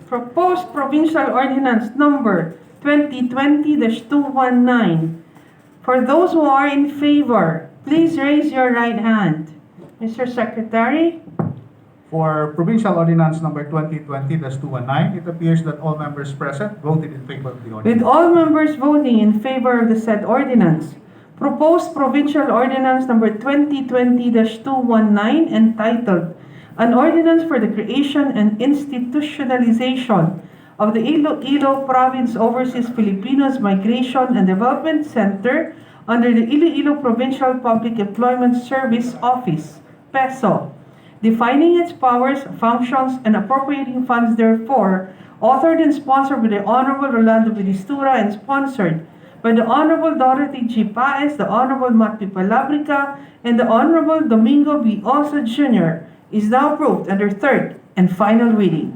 Proposed Provincial Ordinance Number 2020-219. For those who are in favor, please raise your right hand. Mr. Secretary? For Provincial Ordinance Number 2020-219, it appears that all members present voted in favor of the With ordinance. all members voting in favor of the said ordinance, proposed Provincial Ordinance Number 2020-219 entitled An Ordinance for the Creation and Institutionalization of the ILOILO Province Overseas Filipinos Migration and Development Center under the ILOILO Provincial Public Employment Service Office, PESO, defining its powers, functions, and appropriating funds therefore, authored and sponsored by the Honorable Rolando Vidistura and sponsored by the Honorable Dorothy G. Paez, the Honorable Matpi Palabrica, and the Honorable Domingo B. Oso Jr., is now approved under third and final reading.